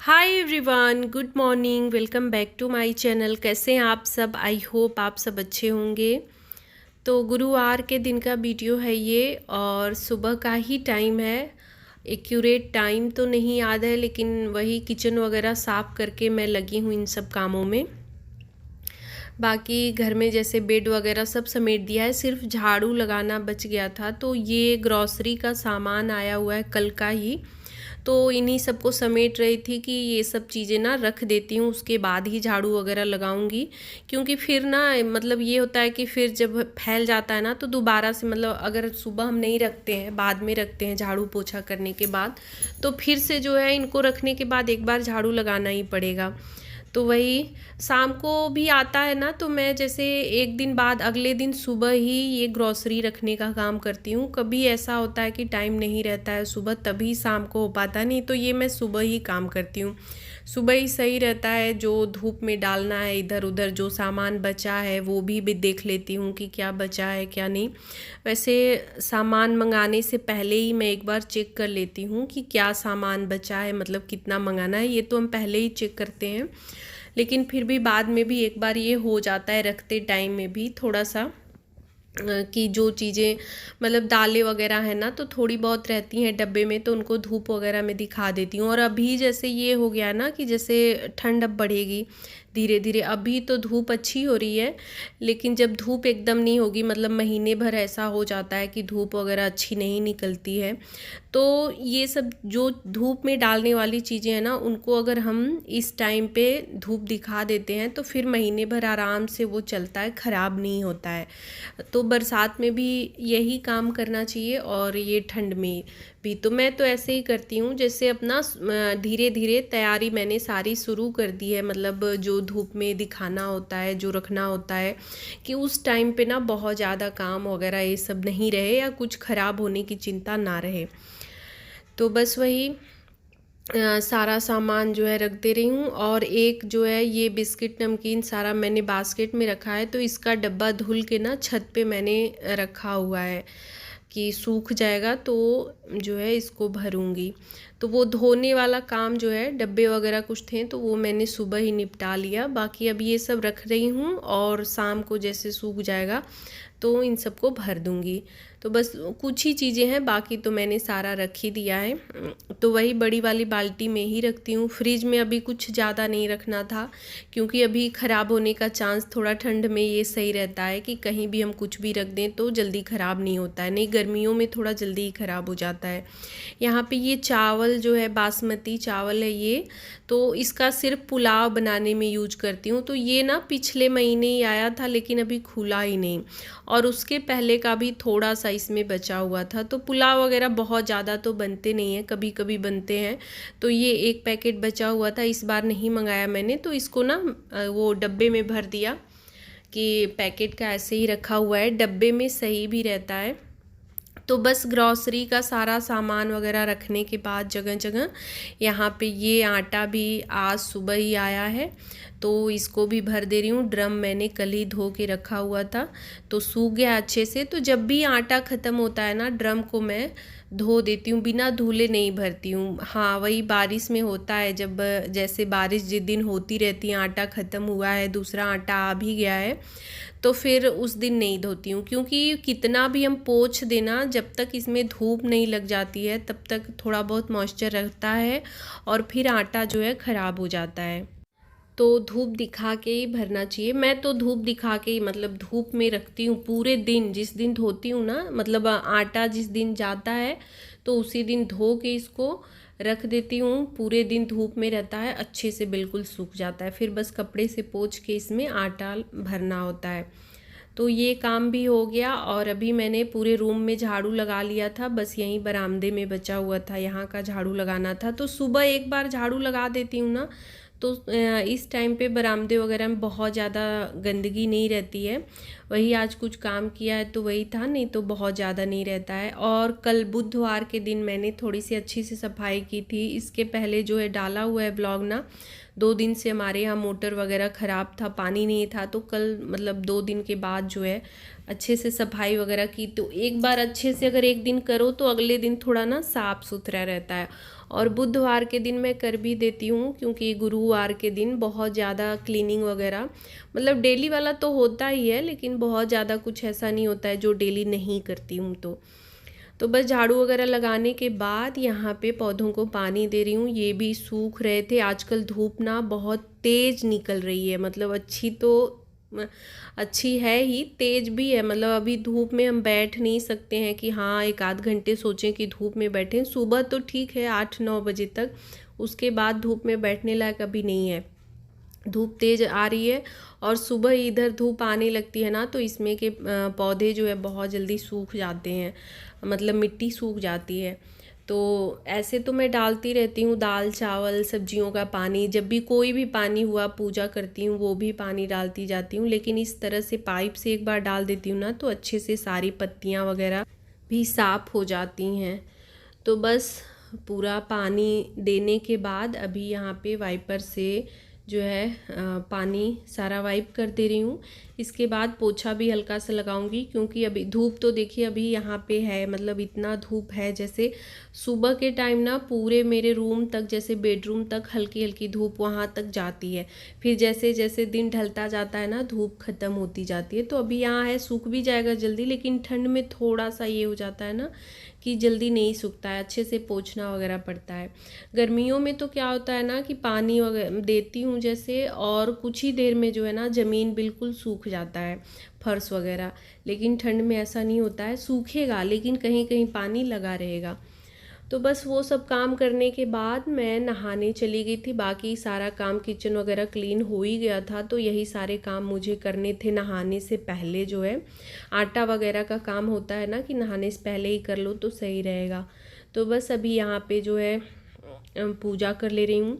Hi everyone, good morning. Welcome back to my channel. कैसे हैं आप सब? आई होप आप सब अच्छे होंगे। तो गुरुवार के दिन का वीडियो है ये और सुबह का ही टाइम है। एक्यूरेट टाइम तो नहीं याद है, लेकिन वही किचन वगैरह साफ़ करके मैं लगी हूँ इन सब कामों में। बाकी घर में जैसे बेड वगैरह सब समेट दिया है, सिर्फ झाड़ू लगाना बच गया था। तो ये ग्रॉसरी का सामान आया हुआ है कल का ही, तो इन्हीं सबको समेट रही थी कि ये सब चीज़ें ना रख देती हूँ, उसके बाद ही झाड़ू वगैरह लगाऊंगी। क्योंकि फिर ना मतलब ये होता है कि फिर जब फैल जाता है ना तो दोबारा से मतलब अगर सुबह हम नहीं रखते हैं, बाद में रखते हैं झाड़ू पोछा करने के बाद, तो फिर से जो है इनको रखने के बाद एक बार झाड़ू लगाना ही पड़ेगा। तो वही शाम को भी आता है ना, तो मैं जैसे एक दिन बाद अगले दिन सुबह ही ये ग्रॉसरी रखने का काम करती हूँ। कभी ऐसा होता है कि टाइम नहीं रहता है सुबह, तभी शाम को हो पाता नहीं, तो ये मैं सुबह ही काम करती हूँ। सुबह ही सही रहता है। जो धूप में डालना है इधर उधर, जो सामान बचा है वो भी देख लेती हूँ कि क्या बचा है क्या नहीं। वैसे सामान मंगाने से पहले ही मैं एक बार चेक कर लेती हूँ कि क्या सामान बचा है, मतलब कितना मंगाना है, ये तो हम पहले ही चेक करते हैं। लेकिन फिर भी बाद में भी एक बार ये हो जाता है रखते टाइम में भी थोड़ा सा कि जो चीज़ें मतलब दालें वगैरह है ना, तो थोड़ी बहुत रहती हैं डब्बे में, तो उनको धूप वगैरह में दिखा देती हूँ। और अभी जैसे ये हो गया ना कि जैसे ठंड अब बढ़ेगी धीरे धीरे। अभी तो धूप अच्छी हो रही है, लेकिन जब धूप एकदम नहीं होगी, मतलब महीने भर ऐसा हो जाता है कि धूप वगैरह अच्छी नहीं निकलती है, तो ये सब जो धूप में डालने वाली चीज़ें हैं ना, उनको अगर हम इस टाइम पे धूप दिखा देते हैं तो फिर महीने भर आराम से वो चलता है, ख़राब नहीं होता है। तो बरसात में भी यही काम करना चाहिए और ये ठंड में भी। तो मैं तो ऐसे ही करती हूँ, जैसे अपना धीरे धीरे तैयारी मैंने सारी शुरू कर दी है। मतलब जो धूप में दिखाना होता है, जो रखना होता है, कि उस टाइम पे ना बहुत ज़्यादा काम वगैरह ये सब नहीं रहे या कुछ ख़राब होने की चिंता ना रहे। तो बस वही सारा सामान जो है रख दे रही हूँ। और एक जो है ये बिस्किट नमकीन सारा मैंने बास्केट में रखा है, तो इसका डब्बा धुल के ना छत पे मैंने रखा हुआ है कि सूख जाएगा तो जो है इसको भरूंगी। तो वो धोने वाला काम जो है, डब्बे वगैरह कुछ थे तो वो मैंने सुबह ही निपटा लिया। बाकी अब ये सब रख रही हूँ और शाम को जैसे सूख जाएगा तो इन सबको भर दूंगी। तो बस कुछ ही चीज़ें हैं, बाकी तो मैंने सारा रख ही दिया है। तो वही बड़ी वाली बाल्टी में ही रखती हूँ। फ्रिज में अभी कुछ ज़्यादा नहीं रखना था, क्योंकि अभी ख़राब होने का चांस थोड़ा ठंड में ये सही रहता है कि कहीं भी हम कुछ भी रख दें तो जल्दी ख़राब नहीं होता है, नहीं गर्मियों में थोड़ा जल्दी ही ख़राब हो जाता है। यहाँ पे ये चावल जो है बासमती चावल है ये, तो इसका सिर्फ पुलाव बनाने में यूज करती हूँ। तो ये ना पिछले महीने ही आया था, लेकिन अभी खुला ही नहीं, और उसके पहले का भी थोड़ा सा इसमें बचा हुआ था। तो पुलाव वगैरह बहुत ज़्यादा तो बनते नहीं हैं, कभी कभी बनते हैं। तो ये एक पैकेट बचा हुआ था, इस बार नहीं मंगाया मैंने, तो इसको ना वो डब्बे में भर दिया कि पैकेट का ऐसे ही रखा हुआ है, डब्बे में सही भी रहता है। तो बस ग्रॉसरी का सारा सामान वगैरह रखने के बाद जगह जगह यहाँ पे ये आटा भी आज सुबह ही आया है, तो इसको भी भर दे रही हूँ। ड्रम मैंने कल ही धो के रखा हुआ था, तो सूख गया अच्छे से। तो जब भी आटा ख़त्म होता है ना, ड्रम को मैं धो देती हूँ, बिना धुले नहीं भरती हूँ। हाँ, वही बारिश में होता है, जब जैसे बारिश जिस दिन होती रहती है, आटा ख़त्म हुआ है, दूसरा आटा आ भी गया है, तो फिर उस दिन नहीं धोती हूँ। क्योंकि कितना भी हम पोंछ देना, जब तक इसमें धूप नहीं लग जाती है तब तक थोड़ा बहुत मॉइस्चर रहता है और फिर आटा जो है ख़राब हो जाता है। तो धूप दिखा के ही भरना चाहिए। मैं तो धूप दिखा के ही मतलब धूप में रखती हूँ पूरे दिन। जिस दिन धोती हूँ ना, मतलब आटा जिस दिन जाता है तो उसी दिन धो के इसको रख देती हूँ। पूरे दिन धूप में रहता है, अच्छे से बिल्कुल सूख जाता है, फिर बस कपड़े से पोंछ के इसमें आटा भरना होता है। तो ये काम भी हो गया। और अभी मैंने पूरे रूम में झाड़ू लगा लिया था, बस यहीं बरामदे में बचा हुआ था, यहाँ का झाड़ू लगाना था। तो सुबह एक बार झाड़ू लगा देती हूँ ना, तो इस टाइम पे बरामदे वगैरह में बहुत ज़्यादा गंदगी नहीं रहती है। वही आज कुछ काम किया है तो वही था, नहीं तो बहुत ज़्यादा नहीं रहता है। और कल बुधवार के दिन मैंने थोड़ी सी अच्छी सी सफाई की थी। इसके पहले जो है डाला हुआ है ब्लॉग ना, 2 दिन से हमारे यहाँ मोटर वगैरह ख़राब था, पानी नहीं था, तो कल मतलब 2 दिन के बाद जो है अच्छे से सफाई वगैरह की। तो एक बार अच्छे से अगर एक दिन करो तो अगले दिन थोड़ा ना साफ़ सुथरा रहता है। और बुधवार के दिन मैं कर भी देती हूँ, क्योंकि गुरुवार के दिन बहुत ज़्यादा क्लीनिंग वगैरह, मतलब डेली वाला तो होता ही है, लेकिन बहुत ज़्यादा कुछ ऐसा नहीं होता है जो डेली नहीं करती हूँ। तो बस झाड़ू वगैरह लगाने के बाद यहाँ पे पौधों को पानी दे रही हूँ। ये भी सूख रहे थे। आजकल धूप ना बहुत तेज़ निकल रही है, मतलब अच्छी है ही, तेज़ भी है। मतलब अभी धूप में हम बैठ नहीं सकते हैं कि हाँ एक आध घंटे सोचें कि धूप में बैठें। सुबह तो ठीक है 8-9 बजे तक, उसके बाद धूप में बैठने लायक अभी नहीं है। धूप तेज़ आ रही है और सुबह इधर धूप आने लगती है ना, तो इसमें के पौधे जो है बहुत जल्दी सूख जाते हैं, मतलब मिट्टी सूख जाती है। तो ऐसे तो मैं डालती रहती हूँ दाल चावल सब्जियों का पानी, जब भी कोई भी पानी हुआ पूजा करती हूँ वो भी पानी डालती जाती हूँ। लेकिन इस तरह से पाइप से एक बार डाल देती हूँ ना, तो अच्छे से सारी पत्तियाँ वगैरह भी साफ़ हो जाती हैं। तो बस पूरा पानी देने के बाद अभी यहाँ पे वाइपर से जो है पानी सारा वाइप कर दे रही हूँ। इसके बाद पोछा भी हल्का सा लगाऊंगी, क्योंकि अभी धूप तो देखिए अभी यहाँ पे है, मतलब इतना धूप है। जैसे सुबह के टाइम ना पूरे मेरे रूम तक, जैसे बेडरूम तक हल्की हल्की धूप वहाँ तक जाती है। फिर जैसे जैसे दिन ढलता जाता है ना, धूप ख़त्म होती जाती है। तो अभी यहाँ है, सूख भी जाएगा जल्दी, लेकिन ठंड में थोड़ा सा ये हो जाता है ना कि जल्दी नहीं सूखता है, अच्छे से पोंछना वगैरह पड़ता है। गर्मियों में तो क्या होता है ना कि पानी वगैरह देती हूँ जैसे, और कुछ ही देर में जो है ना ज़मीन बिल्कुल सूख जाता है, फर्श वगैरह। लेकिन ठंड में ऐसा नहीं होता है, सूखेगा लेकिन कहीं कहीं पानी लगा रहेगा। तो बस वो सब काम करने के बाद मैं नहाने चली गई थी। बाकी सारा काम किचन वगैरह क्लीन हो ही गया था, तो यही सारे काम मुझे करने थे नहाने से पहले। जो है आटा वगैरह का काम होता है ना कि नहाने से पहले ही कर लो तो सही रहेगा। तो बस अभी यहाँ पे जो है पूजा कर ले रही हूँ।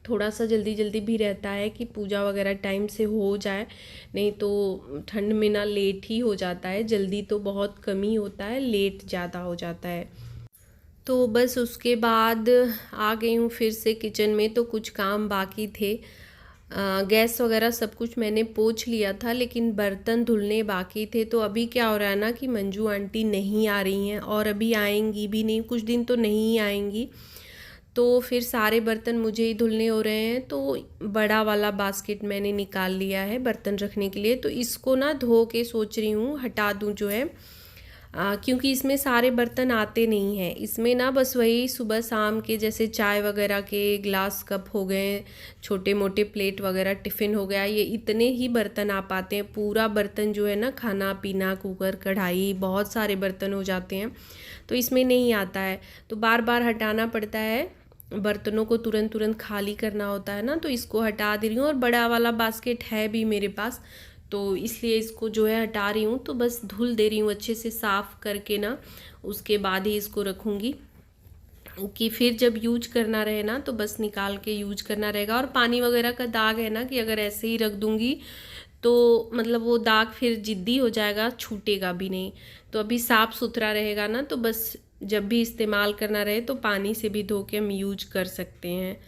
थोड़ा सा जल्दी जल्दी भी रहता है कि पूजा वगैरह टाइम से हो जाए, नहीं तो ठंड में ना लेट ही हो जाता है। जल्दी तो बहुत कम ही होता है, लेट ज़्यादा हो जाता है। तो बस उसके बाद आ गई हूँ फिर से किचन में। तो कुछ काम बाकी थे, गैस वगैरह सब कुछ मैंने पोंछ लिया था, लेकिन बर्तन धुलने बाकी थे। तो अभी क्या हो रहा है ना कि मंजू आंटी नहीं आ रही हैं, और अभी आएंगी भी नहीं, कुछ दिन तो नहीं आएंगी। तो फिर सारे बर्तन मुझे ही धुलने हो रहे हैं। तो बड़ा वाला बास्केट मैंने निकाल लिया है बर्तन रखने के लिए। तो इसको ना धो के सोच रही हूँ हटा दूँ जो है, क्योंकि इसमें सारे बर्तन आते नहीं हैं। इसमें ना बस वही सुबह शाम के जैसे चाय वगैरह के ग्लास कप हो गए, छोटे मोटे प्लेट वगैरह, टिफ़िन हो गया, ये इतने ही बर्तन आ पाते हैं। पूरा बर्तन जो है ना, खाना पीना, कुकर कढ़ाई, बहुत सारे बर्तन हो जाते हैं, तो इसमें नहीं आता है। तो बार बार हटाना पड़ता है, बर्तनों को तुरंत तुरंत खाली करना होता है ना। तो इसको हटा दे रही हूँ, और बड़ा वाला बास्केट है भी मेरे पास, तो इसलिए इसको जो है हटा रही हूँ। तो बस धुल दे रही हूँ अच्छे से साफ़ करके ना, उसके बाद ही इसको रखूँगी, कि फिर जब यूज करना रहे ना तो बस निकाल के यूज करना रहेगा। और पानी वगैरह का दाग है ना कि अगर ऐसे ही रख दूँगी तो मतलब वो दाग फिर जिद्दी हो जाएगा, छूटेगा भी नहीं। तो अभी साफ़ सुथरा रहेगा ना, तो बस जब भी इस्तेमाल करना रहे तो पानी से भी धो के हम यूज कर सकते हैं।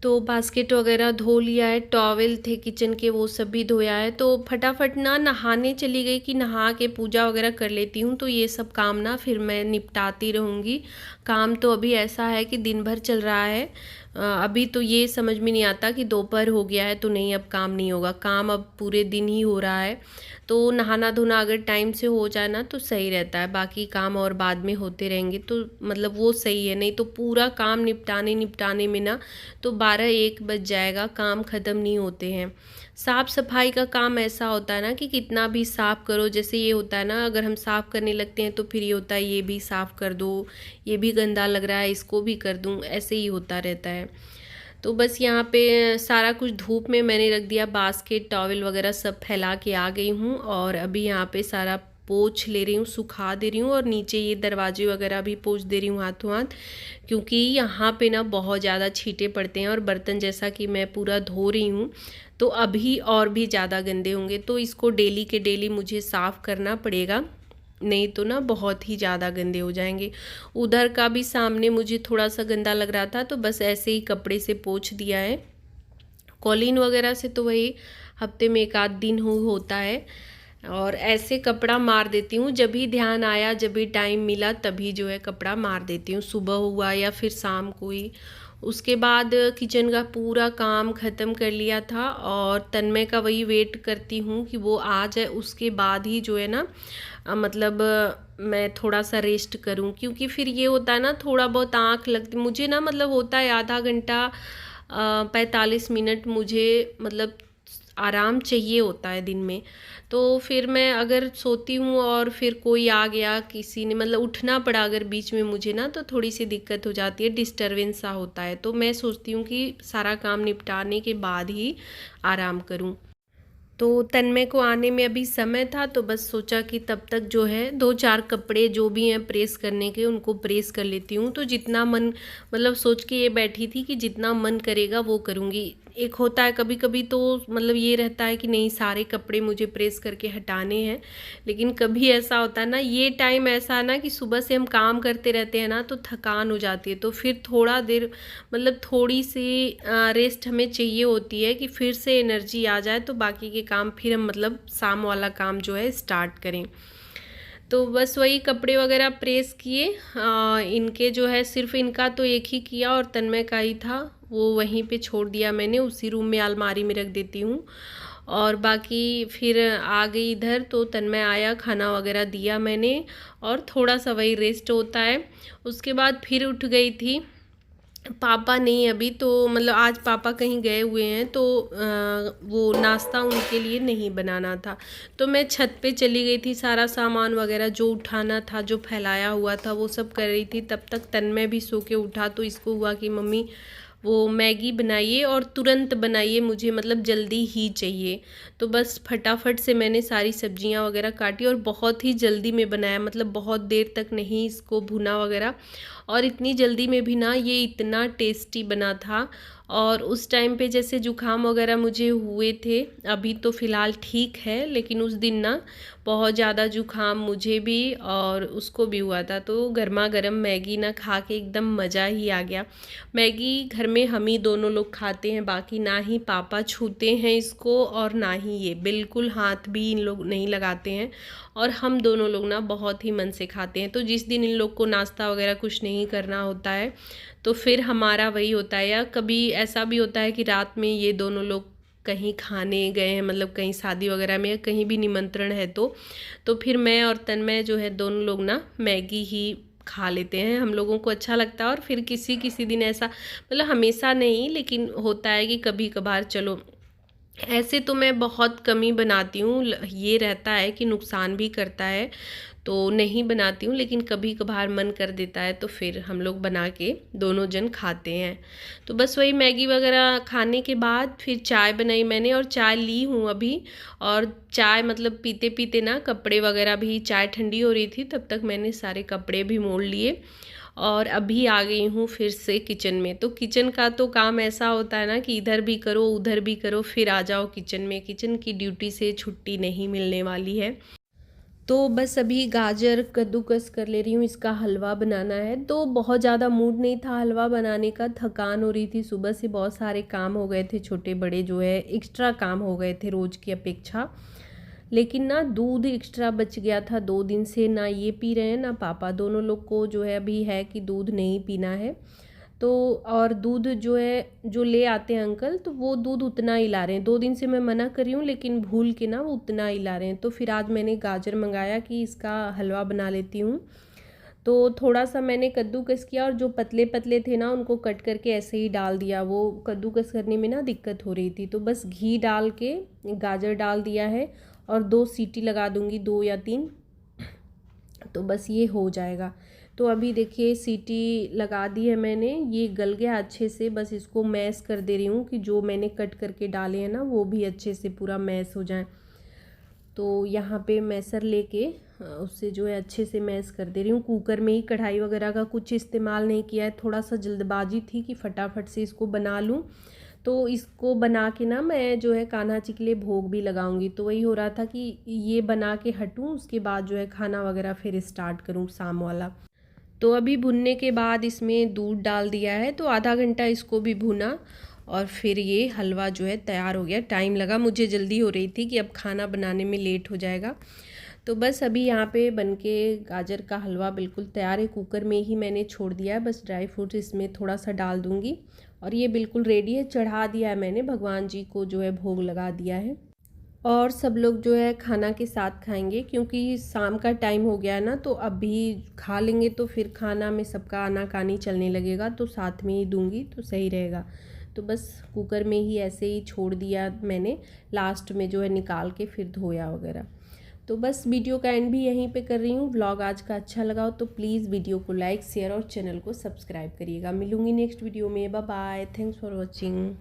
तो बास्केट वगैरह धो लिया है, टॉवेल थे किचन के वो सब भी धोया है। तो फटाफट ना नहाने चली गई कि नहा के पूजा वगैरह कर लेती हूँ, तो ये सब काम ना फिर मैं निपटाती रहूँगी। काम तो अभी ऐसा है कि दिन भर चल रहा है। अभी तो ये समझ में नहीं आता कि दोपहर हो गया है तो नहीं अब काम नहीं होगा, काम अब पूरे दिन ही हो रहा है। तो नहाना धोना अगर टाइम से हो जाए ना तो सही रहता है, बाकी काम और बाद में होते रहेंगे तो मतलब वो सही है। नहीं तो पूरा काम निपटाने में ना तो 12-1 बज जाएगा, काम ख़त्म नहीं होते हैं। साफ़ सफाई का काम ऐसा होता है ना कि कितना भी साफ़ करो, जैसे ये होता है ना, अगर हम साफ़ करने लगते हैं तो फिर ये होता है ये भी साफ़ कर दो, ये भी गंदा लग रहा है इसको भी कर दूँ, ऐसे ही होता रहता है। तो बस यहाँ पे सारा कुछ धूप में मैंने रख दिया, बास्केट टॉवेल वगैरह सब फैला के आ गई हूँ। और अभी यहाँ पे सारा पोंछ ले रही हूँ, सुखा दे रही हूँ, और नीचे ये दरवाजे वगैरह भी पोंछ दे रही हूँ हाथों हाथ, क्योंकि यहाँ पे ना बहुत ज़्यादा छींटे पड़ते हैं। और बर्तन जैसा कि मैं पूरा धो रही हूँ तो अभी और भी ज़्यादा गंदे होंगे, तो इसको डेली के डेली मुझे साफ़ करना पड़ेगा, नहीं तो ना बहुत ही ज़्यादा गंदे हो जाएंगे। उधर का भी सामने मुझे थोड़ा सा गंदा लग रहा था, तो बस ऐसे ही कपड़े से पोंछ दिया है। कॉलिन वगैरह से तो वही हफ्ते में 1 आध दिन होता है, और ऐसे कपड़ा मार देती हूँ, जब भी ध्यान आया, जब भी टाइम मिला तभी जो है कपड़ा मार देती हूँ, सुबह हुआ या फिर शाम को ही। उसके बाद किचन का पूरा काम ख़त्म कर लिया था और तन्मय का वही वेट करती हूँ कि वो आ जाए, उसके बाद ही जो है ना मतलब मैं थोड़ा सा रेस्ट करूँ, क्योंकि फिर ये होता है ना थोड़ा बहुत आँख लगती मुझे ना, मतलब होता है आधा घंटा 45 मिनट मुझे मतलब आराम चाहिए होता है दिन में। तो फिर मैं अगर सोती हूँ और फिर कोई आ गया, किसी ने मतलब उठना पड़ा अगर बीच में मुझे ना, तो थोड़ी सी दिक्कत हो जाती है, डिस्टरबेंस सा होता है। तो मैं सोचती हूँ कि सारा काम निपटाने के बाद ही आराम करूँ। तो तन्मय को आने में अभी समय था, तो बस सोचा कि तब तक जो है 2-4 कपड़े जो भी हैं प्रेस करने के उनको प्रेस कर लेती हूँ। तो जितना मन मतलब सोच के ये बैठी थी कि जितना मन करेगा वो करूँगी। एक होता है कभी कभी तो मतलब ये रहता है कि नहीं सारे कपड़े मुझे प्रेस करके हटाने हैं, लेकिन कभी ऐसा होता है ना, ये टाइम ऐसा है ना कि सुबह से हम काम करते रहते हैं ना तो थकान हो जाती है, तो फिर थोड़ा देर मतलब थोड़ी सी रेस्ट हमें चाहिए होती है कि फिर से एनर्जी आ जाए, तो बाकी के काम फिर हम मतलब शाम वाला काम जो है स्टार्ट करें। तो बस वही कपड़े वगैरह प्रेस किए, इनके जो है सिर्फ इनका तो एक ही किया और तन्मय का ही था, वो वहीं पे छोड़ दिया मैंने, उसी रूम में अलमारी में रख देती हूँ। और बाकी फिर आ गई इधर, तो तन्मय आया, खाना वगैरह दिया मैंने और थोड़ा सा वही रेस्ट होता है। उसके बाद फिर उठ गई थी। पापा नहीं अभी, तो मतलब आज पापा कहीं गए हुए हैं, तो वो नाश्ता उनके लिए नहीं बनाना था, तो मैं छत पे चली गई थी, सारा सामान वगैरह जो उठाना था, जो फैलाया हुआ था वो सब कर रही थी। तब तक तन्मय भी सो के उठा, तो इसको हुआ कि मम्मी वो मैगी बनाइए और तुरंत बनाइए, मुझे मतलब जल्दी ही चाहिए। तो बस फटाफट से मैंने सारी सब्जियां वगैरह काटी और बहुत ही जल्दी में बनाया, मतलब बहुत देर तक नहीं इसको भुना वगैरह, और इतनी जल्दी में भी ना ये इतना टेस्टी बना था। और उस टाइम पे जैसे जुकाम वगैरह मुझे हुए थे, अभी तो फ़िलहाल ठीक है, लेकिन उस दिन ना बहुत ज़्यादा जुकाम मुझे भी और उसको भी हुआ था। तो गर्मा गर्म मैगी ना खा के एकदम मज़ा ही आ गया। मैगी घर में हम ही दोनों लोग खाते हैं, बाकी ना ही पापा छूते हैं इसको और ना ही ये, बिल्कुल हाथ भी इन लोग नहीं लगाते हैं, और हम दोनों लोग ना बहुत ही मन से खाते हैं। तो जिस दिन इन लोग को नाश्ता वगैरह कुछ नहीं करना होता है तो फिर हमारा वही होता है, या कभी ऐसा भी होता है कि रात में ये दोनों लोग कहीं खाने गए हैं, मतलब कहीं शादी वगैरह में या कहीं भी निमंत्रण है, तो फिर मैं और तन्मय जो है दोनों लोग ना मैगी ही खा लेते हैं, हम लोगों को अच्छा लगता है। और फिर किसी किसी दिन ऐसा मतलब हमेशा नहीं, लेकिन होता है कि कभी कभार चलो, ऐसे तो मैं बहुत कम ही बनाती हूँ, ये रहता है कि नुकसान भी करता है तो नहीं बनाती हूँ, लेकिन कभी कभार मन कर देता है तो फिर हम लोग बना के दोनों जन खाते हैं। तो बस वही मैगी वगैरह खाने के बाद फिर चाय बनाई मैंने और चाय ली हूँ अभी। और चाय मतलब पीते पीते ना कपड़े वगैरह भी, चाय ठंडी हो रही थी तब तक मैंने सारे कपड़े भी मोड़ लिए और अभी आ गई हूँ फिर से किचन में। तो किचन का तो काम ऐसा होता है ना कि इधर भी करो उधर भी करो, फिर आ जाओ किचन में, किचन की ड्यूटी से छुट्टी नहीं मिलने वाली है। तो बस अभी गाजर कद्दूकस कर ले रही हूँ, इसका हलवा बनाना है। तो बहुत ज़्यादा मूड नहीं था हलवा बनाने का, थकान हो रही थी, सुबह से बहुत सारे काम हो गए थे, छोटे बड़े जो है एक्स्ट्रा काम हो गए थे रोज़ की अपेक्षा। लेकिन ना दूध एक्स्ट्रा बच गया था 2 दिन से, ना ये पी रहे हैं ना पापा, दोनों लोग को जो है अभी है कि दूध नहीं पीना है। तो और दूध जो है जो ले आते हैं अंकल, तो वो दूध उतना ही ला रहे हैं, 2 दिन से मैं मना कर रही हूँ लेकिन भूल के ना वो उतना ही ला रहे हैं। तो फिर आज मैंने गाजर मंगाया कि इसका हलवा बना लेती हूँ। तो थोड़ा सा मैंने कद्दूकस किया और जो पतले पतले थे ना उनको कट करके ऐसे ही डाल दिया, वो कद्दूकस करने में ना दिक्कत हो रही थी। तो बस घी डाल के गाजर डाल दिया है और 2 सीटी लगा दूँगी, 2 या 3, तो बस ये हो जाएगा। तो अभी देखिए सीटी लगा दी है मैंने, ये गल गया अच्छे से, बस इसको मैश कर दे रही हूँ कि जो मैंने कट करके डाले हैं ना वो भी अच्छे से पूरा मैश हो जाए। तो यहाँ पे मैसर लेके उससे जो है अच्छे से मैश कर दे रही हूँ। कुकर में ही, कढ़ाई वगैरह का कुछ इस्तेमाल नहीं किया है, थोड़ा सा जल्दबाजी थी कि फटाफट से इसको बना लूँ। तो इसको बना के ना मैं जो है कान्हा जी के लिए भोग भी लगाऊंगी। तो वही हो रहा था कि ये बना के हटूँ, उसके बाद जो है खाना वगैरह फिर स्टार्ट करूँ शाम वाला। तो अभी भुनने के बाद इसमें दूध डाल दिया है, तो आधा घंटा इसको भी भुना और फिर ये हलवा जो है तैयार हो गया। टाइम लगा, मुझे जल्दी हो रही थी कि अब खाना बनाने में लेट हो जाएगा। तो बस अभी यहाँ पे बनके गाजर का हलवा बिल्कुल तैयार है। कुकर में ही मैंने छोड़ दिया है, बस ड्राई फ्रूट्स इसमें थोड़ा सा डाल दूँगी और ये बिल्कुल रेडी है। चढ़ा दिया है मैंने, भगवान जी को जो है भोग लगा दिया है। और सब लोग जो है खाना के साथ खाएंगे, क्योंकि शाम का टाइम हो गया है ना, तो अभी खा लेंगे तो फिर खाना में सबका आनाकानी चलने लगेगा, तो साथ में ही दूंगी तो सही रहेगा। तो बस कुकर में ही ऐसे ही छोड़ दिया मैंने, लास्ट में जो है निकाल के फिर धोया वगैरह। तो बस वीडियो का एंड भी यहीं पे कर रही हूँ। व्लॉग आज का अच्छा लगा हो तो प्लीज़ वीडियो को लाइक शेयर और चैनल को सब्सक्राइब करिएगा। मिलूँगी नेक्स्ट वीडियो में। Bye bye, thanks for watching.